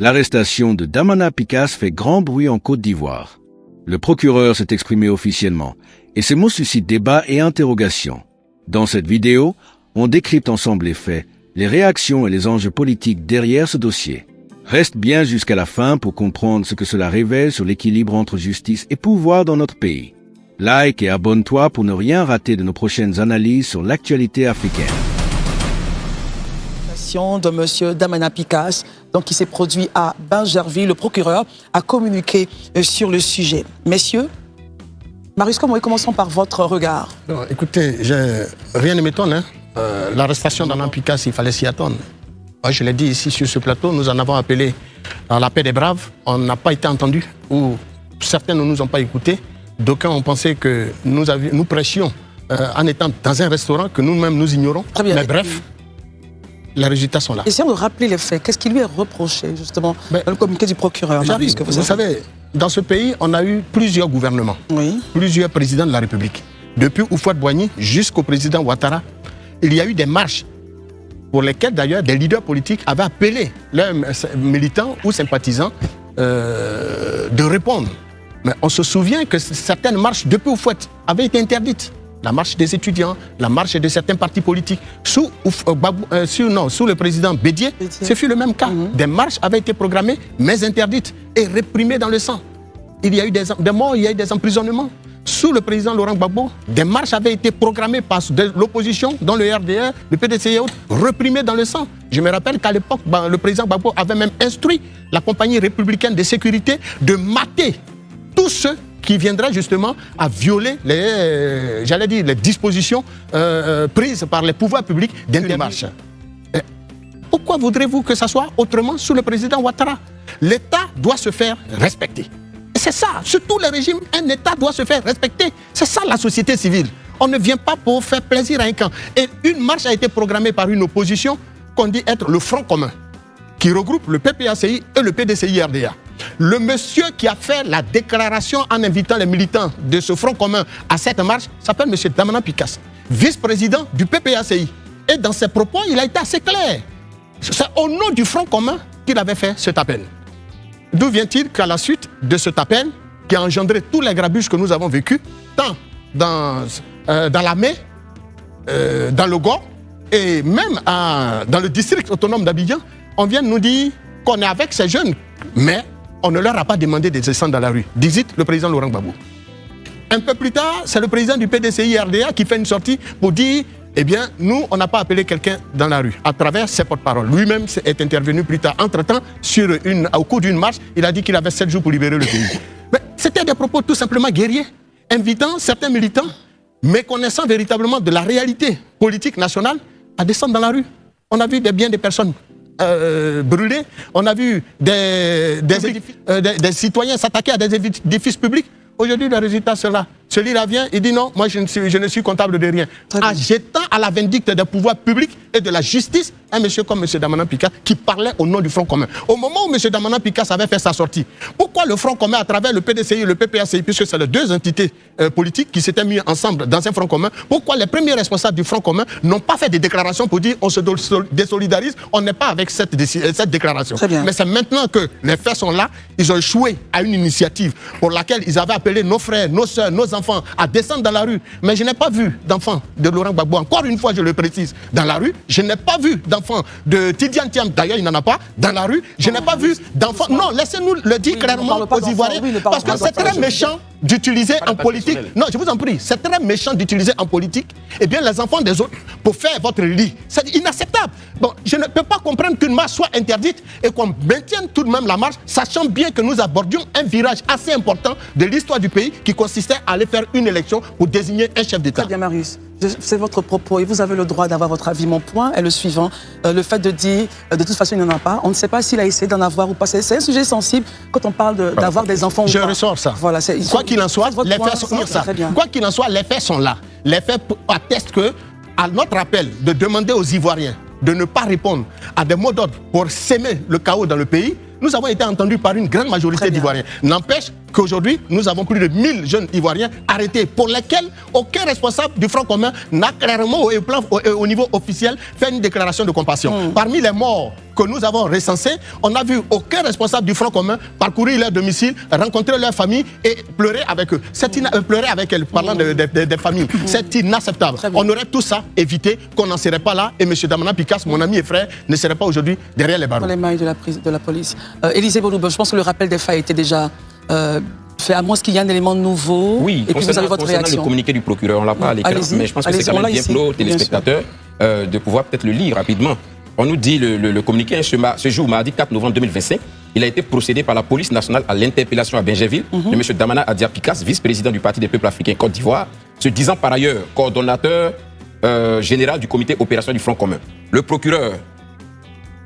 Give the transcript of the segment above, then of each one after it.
L'arrestation de Damana Picasse fait grand bruit en Côte d'Ivoire. Le procureur s'est exprimé officiellement, et ses mots suscitent débat et interrogation. Dans cette vidéo, on décrypte ensemble les faits, les réactions et les enjeux politiques derrière ce dossier. Reste bien jusqu'à la fin pour comprendre ce que cela révèle sur l'équilibre entre justice et pouvoir dans notre pays. Like et abonne-toi pour ne rien rater de nos prochaines analyses sur l'actualité africaine. De M. Damana Picasse, donc qui s'est produit à Bingerville. Le procureur a communiqué sur le sujet. Messieurs, Marius, commençons par votre regard. Non, écoutez, rien ne m'étonne. Hein. L'arrestation d'Damana Picasse, il fallait s'y attendre. Moi, je l'ai dit ici sur ce plateau, nous en avons appelé à la paix des braves. On n'a pas été entendus, ou certains ne nous ont pas écoutés. D'aucuns ont pensé que nous prêchions en étant dans un restaurant que nous-mêmes nous ignorons. Très bien. Mais bref, les résultats sont là. Essayons de rappeler les faits. Qu'est-ce qui lui est reproché, justement, dans le communiqué du procureur? Vous savez, dans ce pays, on a eu plusieurs gouvernements, plusieurs présidents de la République. Depuis Houphouët-Boigny jusqu'au président Ouattara, il y a eu des marches pour lesquelles, d'ailleurs, des leaders politiques avaient appelé leurs militants ou sympathisants de répondre. Mais on se souvient que certaines marches, depuis Houphouët, avaient été interdites. La marche des étudiants, la marche de certains partis politiques. Sous le président Bédié, ce fut le même cas. Des marches avaient été programmées, mais interdites et réprimées dans le sang. Il y a eu des morts, il y a eu des emprisonnements. Sous le président Laurent Gbagbo, des marches avaient été programmées par l'opposition, dont le RDR, le PDC et autres, réprimées dans le sang. Je me rappelle qu'à l'époque, le président Gbagbo avait même instruit la compagnie républicaine de sécurité de mater tous ceux qui viendraient justement à violer les dispositions prises par les pouvoirs publics d'intermarche. Pourquoi voudrez-vous que ça soit autrement sous le président Ouattara? L'État doit se faire respecter. C'est ça, sur tous les régimes, un État doit se faire respecter. C'est ça la société civile. On ne vient pas pour faire plaisir à un camp. Et une marche a été programmée par une opposition qu'on dit être le Front commun, qui regroupe le PPACI et le PDCI-RDA. Le monsieur qui a fait la déclaration en invitant les militants de ce Front commun à cette marche s'appelle M. Damana Picasse, vice-président du PPACI. Et dans ses propos, il a été assez clair. C'est au nom du Front commun qu'il avait fait cet appel. D'où vient-il qu'à la suite de cet appel, qui a engendré tous les grabuges que nous avons vécus, tant dans la Mai, dans le Gord, et même dans le district autonome d'Abidjan, on vient de nous dire qu'on est avec ces jeunes, mais on ne leur a pas demandé de descendre dans la rue. Dit le président Laurent Gbagbo. Un peu plus tard, c'est le président du PDCI-RDA qui fait une sortie pour dire eh bien, nous, on n'a pas appelé quelqu'un dans la rue, à travers ses porte-paroles. Lui-même est intervenu plus tard. Entre-temps, au cours d'une marche, il a dit qu'il avait 7 jours pour libérer le pays. Mais c'était des propos tout simplement guerriers, invitant certains militants, méconnaissant véritablement de la réalité politique nationale, à descendre dans la rue. On a vu bien des personnes brûlées, on a vu des citoyens s'attaquer à des édifices publics. Aujourd'hui, le résultat, c'est là. Celui-là vient, il dit non, moi je ne suis comptable de rien. En jetant à la vindicte des pouvoirs publics et de la justice, un monsieur comme M. Damana Picasse qui parlait au nom du Front commun. Au moment où M. Damana Picasse avait fait sa sortie, pourquoi le Front commun, à travers le PDCI et le PPACI, puisque c'est les deux entités politiques qui s'étaient mis ensemble dans un Front commun, pourquoi les premiers responsables du Front commun n'ont pas fait des déclarations pour dire on se désolidarise, on n'est pas avec cette déclaration. Mais c'est maintenant que les faits sont là, ils ont échoué à une initiative pour laquelle ils avaient appelé nos frères, nos soeurs, nos enfants à descendre dans la rue. Mais je n'ai pas vu d'enfants de Laurent Gbagbo, encore une fois je le précise, dans la rue. Je n'ai pas vu d'enfants de Tidiane Thiam, d'ailleurs il n'en a pas, dans la rue. Je n'ai pas vu d'enfants. Non, laissez-nous le dire clairement aux Ivoiriens, parce que c'est très méchant d'utiliser en politique. Non, je vous en prie, c'est très méchant d'utiliser en politique les enfants des autres pour faire votre lit. C'est inacceptable. Bon, je ne peux pas comprendre qu'une marche soit interdite et qu'on maintienne tout de même la marche, sachant bien que nous abordions un virage assez important de l'histoire du pays qui consistait à aller faire une élection pour désigner un chef d'État. Très bien, Marius. C'est votre propos et vous avez le droit d'avoir votre avis. Mon point est le suivant. Le fait de dire, de toute façon, il n'en a pas. On ne sait pas s'il a essayé d'en avoir ou pas. C'est un sujet sensible quand on parle d'avoir des enfants. Je ressors ça. Voilà, quoi qu'il en soit, les faits sont là. Quoi qu'il en soit, les faits sont là. Les faits attestent que, à notre appel de demander aux Ivoiriens de ne pas répondre à des mots d'ordre pour s'aimer le chaos dans le pays, nous avons été entendus par une grande majorité d'Ivoiriens. N'empêche, qu'aujourd'hui, nous avons plus de 1000 jeunes Ivoiriens arrêtés pour lesquels aucun responsable du Front commun n'a clairement, au niveau officiel, fait une déclaration de compassion. Parmi les morts que nous avons recensés, on n'a vu aucun responsable du Front commun parcourir leur domicile, rencontrer leur famille et pleurer avec eux. Pleurer avec elles, parlant des familles. C'est inacceptable. On aurait tout ça évité, qu'on n'en serait pas là et M. Damana Picasse, mon ami et frère, ne serait pas aujourd'hui derrière les barreaux. Dans les mailles de la police. Élisée Boudouba, je pense que le rappel des faits était déjà fait, à moins qu'il y ait un élément nouveau. Oui, et puis vous avez votre réaction. Le communiqué du procureur, on ne l'a pas à l'écran, mais je pense que c'est quand même bien pour nos téléspectateurs de pouvoir peut-être le lire rapidement. On nous dit le communiqué ce jour, mardi 4 novembre 2025, il a été procédé par la police nationale à l'interpellation à Bingerville de M. Damana Adia Picasse, vice-président du Parti des peuples africains Côte d'Ivoire, se disant par ailleurs coordonnateur général du comité opération du Front commun. Le procureur,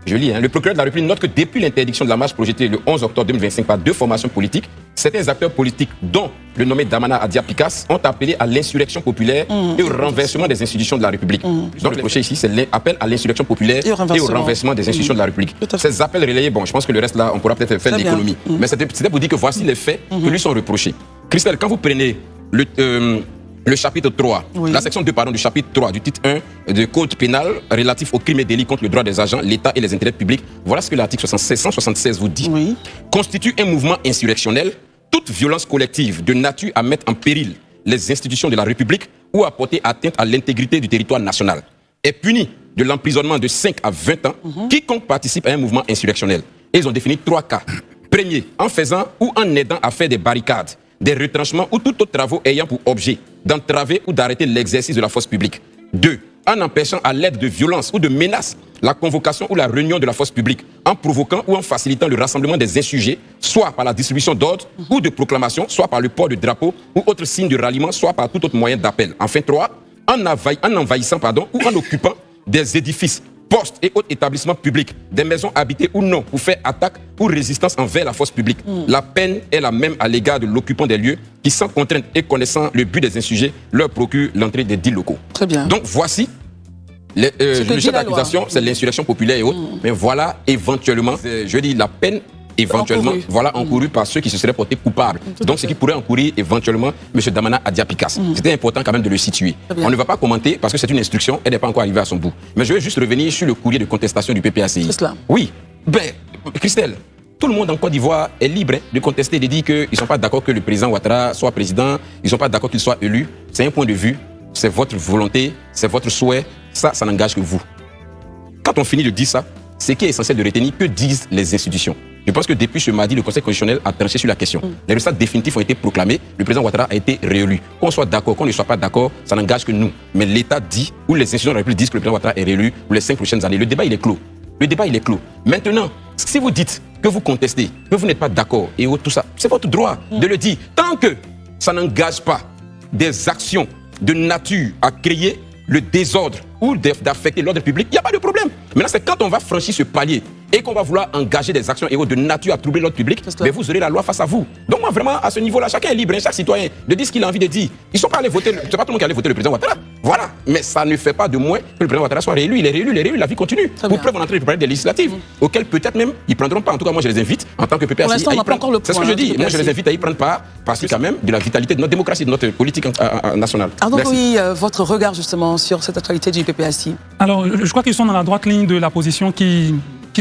je lis, le procureur de la République note que depuis l'interdiction de la marche projetée le 11 octobre 2025 par 2 formations politiques, certains acteurs politiques, dont le nommé Damana Adia Picasse, ont appelé à l'insurrection populaire et au renversement des institutions de la République. Donc le projet ici, c'est l'appel à l'insurrection populaire et au renversement des institutions de la République. Ces appels relayés, bon, je pense que le reste là, on pourra peut-être faire l'économie. Mais c'était pour dire que voici les faits que lui sont reprochés. Christelle, quand vous prenez le chapitre 3, la section 2 du chapitre 3 du titre 1 du Code pénal relatif aux crimes et délits contre le droit des agents, l'État et les intérêts publics, voilà ce que l'article 176 vous dit. Constitue un mouvement insurrectionnel toute violence collective de nature à mettre en péril les institutions de la République ou à porter atteinte à l'intégrité du territoire national est puni de l'emprisonnement de 5 à 20 ans quiconque participe à un mouvement insurrectionnel. Et ils ont défini 3 cas. Premier, en faisant ou en aidant à faire des barricades, des retranchements ou tout autre travaux ayant pour objet d'entraver ou d'arrêter l'exercice de la force publique. 2. En empêchant à l'aide de violences ou de menaces la convocation ou la réunion de la force publique, en provoquant ou en facilitant le rassemblement des insurgés, soit par la distribution d'ordres ou de proclamations, soit par le port de drapeaux ou autres signes de ralliement, soit par tout autre moyen d'appel. Enfin 3. En envahissant ou en occupant des édifices, postes et autres établissements publics, des maisons habitées ou non, pour faire attaque ou résistance envers la force publique. La peine est la même à l'égard de l'occupant des lieux qui, sans contrainte et connaissant le but des insurgés, leur procure l'entrée des dits locaux. Très bien. Donc voici, le chef d'accusation, c'est l'insurrection populaire et autres, mais voilà éventuellement, je dis la peine éventuellement, encouru par ceux qui se seraient portés coupables. Donc, ce qui pourrait encourir éventuellement M. Damana Adia Picasse. C'était important quand même de le situer. On ne va pas commenter parce que c'est une instruction, elle n'est pas encore arrivée à son bout. Mais je vais juste revenir sur le courrier de contestation du PPACI. C'est cela. Oui. Christelle, tout le monde en Côte d'Ivoire est libre de contester, de dire qu'ils ne sont pas d'accord que le président Ouattara soit président, ils ne sont pas d'accord qu'il soit élu. C'est un point de vue, c'est votre volonté, c'est votre souhait. Ça n'engage que vous. Quand on finit de dire ça, ce qui est essentiel de retenir, que disent les institutions. Je pense que depuis ce mardi, le Conseil constitutionnel a tranché sur la question. Les résultats définitifs ont été proclamés. Le président Ouattara a été réélu. Qu'on soit d'accord, qu'on ne soit pas d'accord, ça n'engage que nous. Mais l'État dit, ou les institutions de la République disent que le président Ouattara est réélu pour les 5 prochaines années. Le débat, il est clos. Le débat, il est clos. Maintenant, si vous dites que vous contestez, que vous n'êtes pas d'accord et tout ça, c'est votre droit de le dire. Tant que ça n'engage pas des actions de nature à créer le désordre ou d'affecter l'ordre public, il n'y a pas de problème. Maintenant, c'est quand on va franchir ce palier et qu'on va vouloir engager des actions de nature à troubler l'ordre public, mais vous aurez la loi face à vous. Donc moi, vraiment, à ce niveau-là, chacun est libre, chaque citoyen, de dire ce qu'il a envie de dire. Ils ne sont pas allés voter, c'est pas tout le monde qui allait voter le président Ouattara. Voilà. Mais ça ne fait pas de moins que le président Ouattara soit réélu. Il est réélu, la vie continue. Pour preuve, on est en train de préparer des législatives, auxquelles peut-être même, ils ne prendront pas. En tout cas, moi, je les invite, en tant que PPACI, à y prendre. C'est ce que je dis. Moi, je les invite à y prendre part, parce que quand même, de la vitalité de notre démocratie, de notre politique nationale. Alors, oui, votre regard, justement, sur cette actualité du PPACI. Alors, je crois qu'ils sont dans la droite ligne de la position qu'ils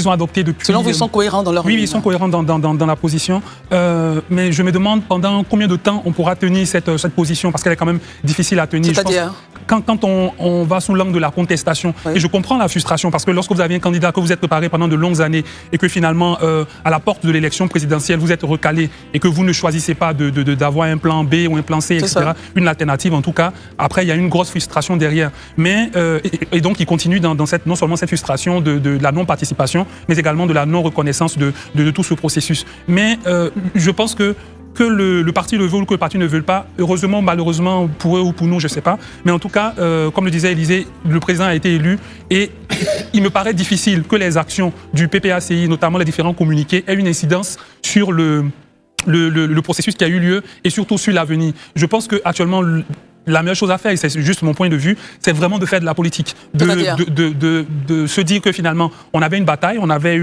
ont adoptée depuis... Selon vous, ils sont cohérents dans leur... Oui, ils sont cohérents dans la position. Mais je me demande pendant combien de temps on pourra tenir cette position, parce qu'elle est quand même difficile à tenir. C'est-à-dire quand on va sous l'angle de la contestation, et je comprends la frustration, parce que lorsque vous avez un candidat que vous êtes préparé pendant de longues années, et que finalement, à la porte de l'élection présidentielle, vous êtes recalé, et que vous ne choisissez pas d'avoir un plan B ou un plan C, etc., une alternative en tout cas, après il y a une grosse frustration derrière. Mais, et donc il continue dans non seulement cette frustration de la non-participation, mais également de la non-reconnaissance de tout ce processus. Mais je pense que le parti le veut ou que le parti ne veut pas, heureusement, malheureusement, pour eux ou pour nous, je ne sais pas. Mais en tout cas, comme le disait Élisée, le président a été élu et il me paraît difficile que les actions du PPACI, notamment les différents communiqués, aient une incidence sur le processus qui a eu lieu et surtout sur l'avenir. Je pense qu'actuellement, la meilleure chose à faire, et c'est juste mon point de vue, c'est vraiment de faire de la politique. De se dire que finalement, on avait une bataille, on avait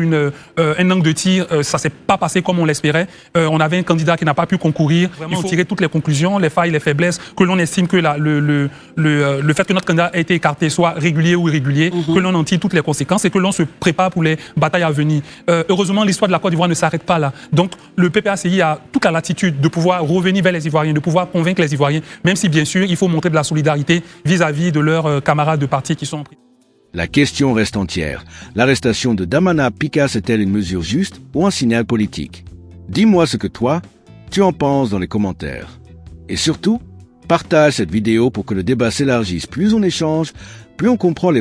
un angle de tir, ça s'est pas passé comme on l'espérait. On avait un candidat qui n'a pas pu concourir. Vraiment, il faut tirer toutes les conclusions, les failles, les faiblesses, que l'on estime que le fait que notre candidat ait été écarté soit régulier ou irrégulier, que l'on en tire toutes les conséquences et que l'on se prépare pour les batailles à venir. Heureusement, l'histoire de la Côte d'Ivoire ne s'arrête pas là. Donc, le PPACI a toute la latitude de pouvoir revenir vers les Ivoiriens, de pouvoir convaincre les Ivoiriens, même si, bien sûr, il faut montrer de la solidarité vis-à-vis de leurs camarades de parti qui sont en prison. La question reste entière. L'arrestation de Damana Picasse est-elle une mesure juste ou un signal politique? Dis-moi ce que toi, tu en penses dans les commentaires. Et surtout, partage cette vidéo pour que le débat s'élargisse. Plus on échange, plus on comprend les vrais